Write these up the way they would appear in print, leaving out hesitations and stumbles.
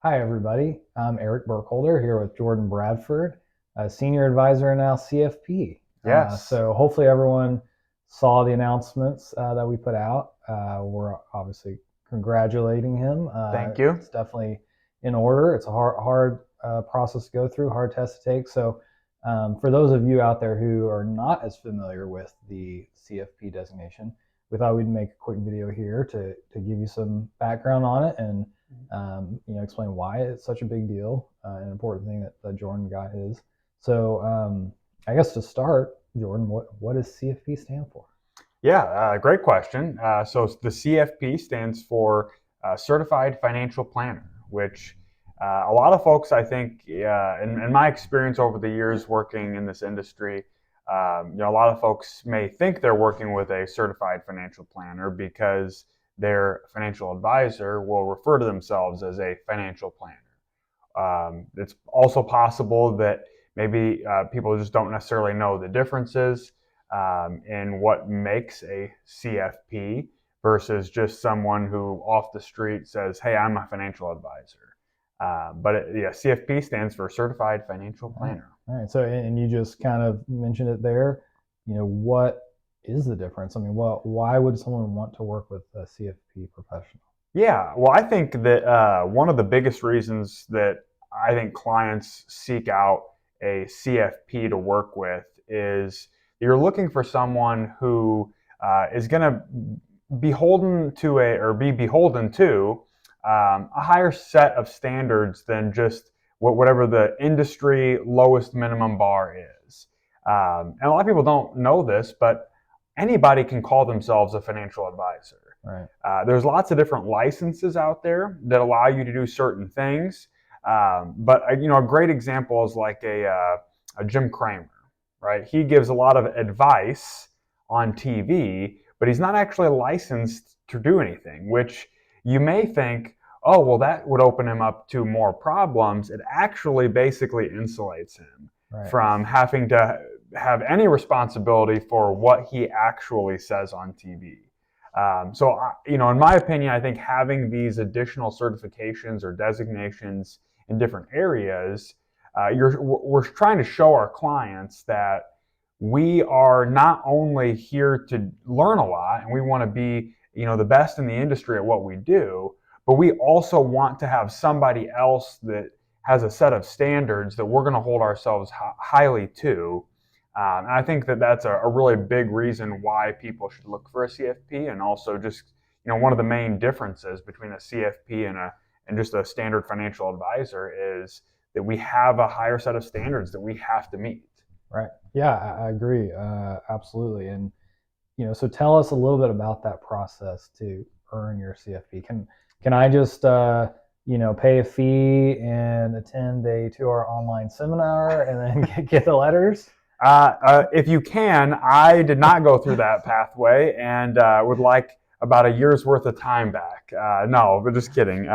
Hi, everybody. I'm Eric Burkholder here with Jordan Bradford, a senior advisor in now CFP. Yes. So hopefully everyone saw the announcements that we put out. We're obviously congratulating him. Thank you. It's definitely in order. It's a hard process to go through, hard test to take. So for those of you out there who are not as familiar with the CFP designation, we thought we'd make a quick video here to give you some background on it and explain why it's such a big deal, an important thing that Jordan got his. So I guess to start, Jordan, what does CFP stand for? Yeah, great question. So the CFP stands for Certified Financial Planner, which a lot of folks, I think, in my experience over the years working in this industry, a lot of folks may think they're working with a certified financial planner because their financial advisor will refer to themselves as a financial planner. It's also possible that maybe people just don't necessarily know the differences in what makes a CFP versus just someone who off the street says, "Hey, I'm a financial advisor." But CFP stands for Certified Financial All right. Planner. All right. So, and you just kind of mentioned it there. What is the difference? I mean, why would someone want to work with a CFP professional? Yeah, well, I think that one of the biggest reasons that I think clients seek out a CFP to work with is you're looking for someone who is going to be beholden to a higher set of standards than just whatever the industry lowest minimum bar is. And a lot of people don't know this, but anybody can call themselves a financial advisor. Right. There's lots of different licenses out there that allow you to do certain things. But a great example is like a Jim Cramer, right? He gives a lot of advice on TV, but he's not actually licensed to do anything, which you may think, oh, well, that would open him up to more problems. It actually basically insulates him Right. from having to have any responsibility for what he actually says on TV. In my opinion, I think having these additional certifications or designations in different areas, we're trying to show our clients that we are not only here to learn a lot and we want to be, the best in the industry at what we do, but we also want to have somebody else that has a set of standards that we're going to hold ourselves highly to. And I think that that's a really big reason why people should look for a CFP, and also just one of the main differences between a CFP and just a standard financial advisor is that we have a higher set of standards that we have to meet. Right. Yeah, I agree. Absolutely. And so tell us a little bit about that process to earn your CFP. Can I just pay a fee and attend a 2-hour online seminar and then get the letters? If you can, I did not go through that pathway and would like about a year's worth of time back. No, but just kidding.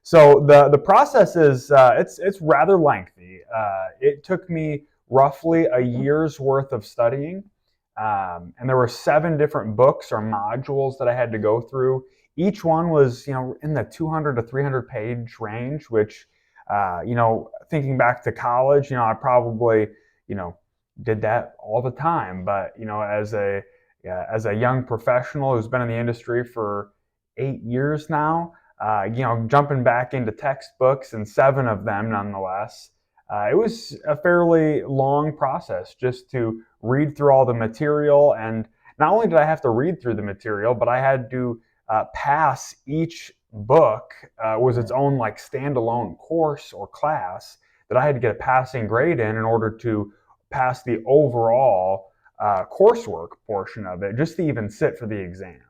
So the process is it's rather lengthy. It took me roughly a year's worth of studying, and there were 7 different books or modules that I had to go through. Each one was in the 200 to 300 page range, which thinking back to college, I probably did that all the time. But as a young professional who's been in the industry for 8 years now, jumping back into textbooks, and 7 of them nonetheless, it was a fairly long process just to read through all the material. And not only did I have to read through the material, but I had to pass each book was its own like standalone course or class that I had to get a passing grade in order to pass the overall coursework portion of it, just to even sit for the exam.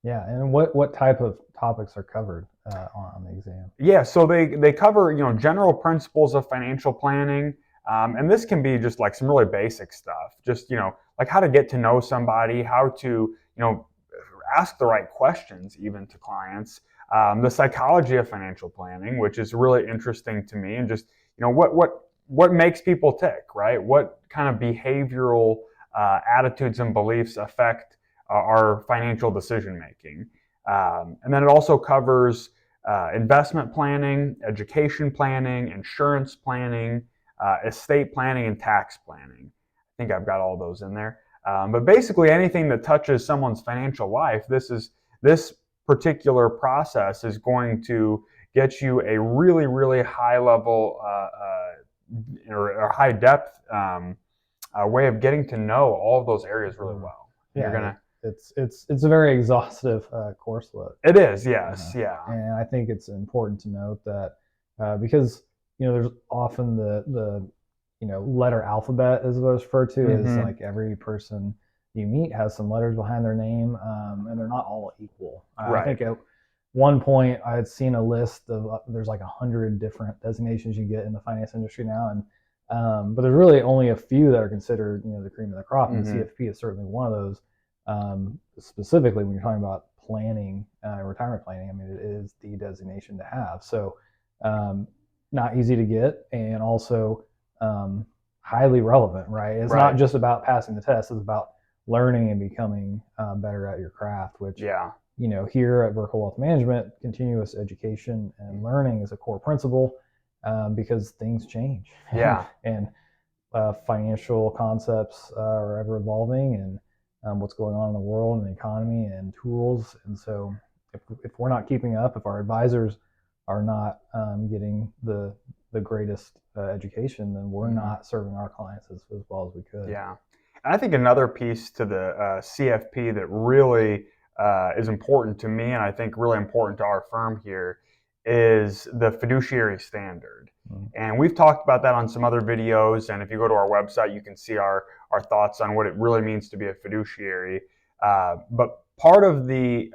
Yeah, and what type of topics are covered on the exam? Yeah, so they cover general principles of financial planning, and this can be just like some really basic stuff, just like how to get to know somebody, how to ask the right questions even to clients, the psychology of financial planning, which is really interesting to me, and just what makes people tick, right? What kind of behavioral attitudes and beliefs affect our financial decision making. And then it also covers investment planning, education planning, insurance planning, estate planning, and tax planning. I think I've got all those in there. But basically, anything that touches someone's financial life, this particular process is going to get you a really, really high level or high depth way of getting to know all of those areas really well. Yeah, You're gonna. It's a very exhaustive course load. It is, yes, yeah. And I think it's important to note that because there's often the letter alphabet is what it's referred to, is like every person you meet has some letters behind their name, and they're not all equal. Right. I think at one point I had seen a list of there's like 100 different designations you get in the finance industry now, and but there's really only a few that are considered the cream of the crop, and the CFP is certainly one of those. Specifically when you're talking about planning, retirement planning, I mean, it is the designation to have. So not easy to get, and also highly relevant, right? It's not just about passing the test, it's about learning and becoming better at your craft, which here at Vertical Wealth Management, continuous education and learning is a core principle, because things change. And financial concepts are ever evolving, and what's going on in the world and the economy and tools. And so if we're not keeping up, if our advisors are not getting the greatest education, then we're not serving our clients as well as we could. Yeah. And I think another piece to the CFP that really is important to me, and I think really important to our firm here, is the fiduciary standard. And we've talked about that on some other videos, and if you go to our website, you can see our thoughts on what it really means to be a fiduciary. But part of the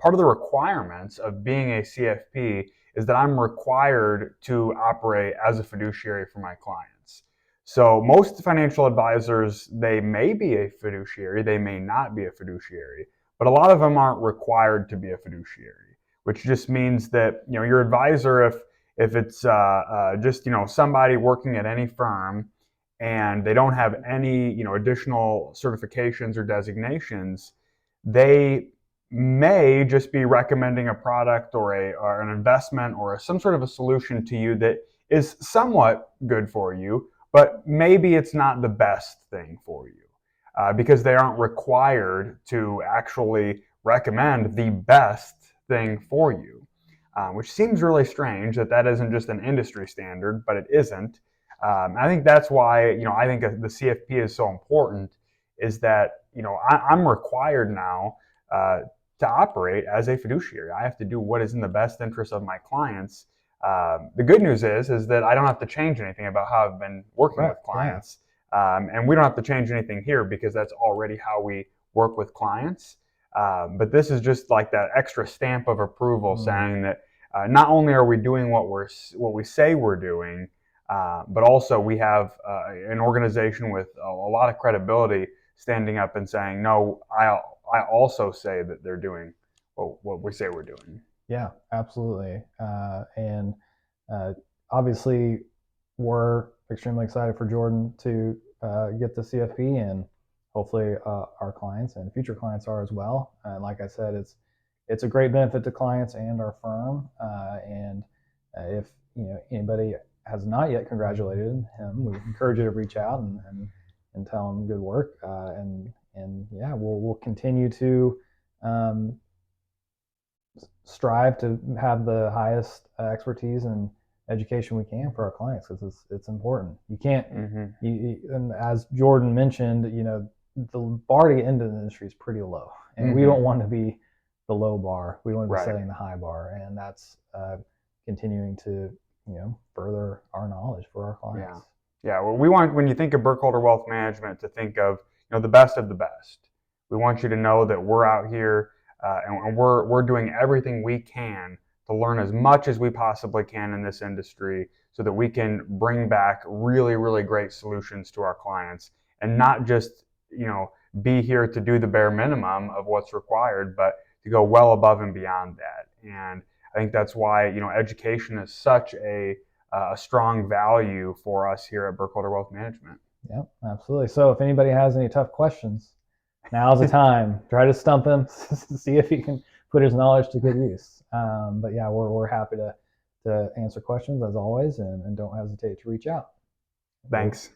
requirements of being a CFP is that I'm required to operate as a fiduciary for my clients. So most financial advisors, they may be a fiduciary, they may not be a fiduciary, but a lot of them aren't required to be a fiduciary, which just means that your advisor, if it's just somebody working at any firm and they don't have any additional certifications or designations, they may just be recommending a product or an investment or some sort of a solution to you that is somewhat good for you, but maybe it's not the best thing for you, because they aren't required to actually recommend the best thing for you. Which seems really strange that isn't just an industry standard, but it isn't. I think that's why I think the CFP is so important, is that I'm required now to operate as a fiduciary. I have to do what is in the best interest of my clients. The good news is that I don't have to change anything about how I've been working with clients, and we don't have to change anything here because that's already how we work with clients. But this is just like that extra stamp of approval, saying that not only are we doing what we say we're doing, but also we have an organization with a lot of credibility standing up and saying, no, I also say that they're doing what we say we're doing. Yeah, absolutely. And obviously, we're extremely excited for Jordan to get the CFP, and hopefully our clients and future clients are as well. And like I said, it's a great benefit to clients and our firm. And if anybody has not yet congratulated him, we encourage you to reach out and tell him good work. And yeah, we'll continue to strive to have the highest expertise and education we can for our clients, because it's important. You can't, and as Jordan mentioned, the bar to get into the industry is pretty low, and we don't want to be the low bar. We want to be setting the high bar, and that's continuing to further our knowledge for our clients. Yeah. Well, we want, when you think of Burkholder Wealth Management, to think of the best of the best. We want you to know that we're out here and we're doing everything we can to learn as much as we possibly can in this industry, so that we can bring back really, really great solutions to our clients, and not just be here to do the bare minimum of what's required, but to go well above and beyond that. And I think that's why education is such a strong value for us here at Burkholder Wealth Management. Yep, absolutely. So if anybody has any tough questions, now's the time. Try to stump him, see if he can put his knowledge to good use. But yeah, we're happy to answer questions as always, and don't hesitate to reach out. Thanks.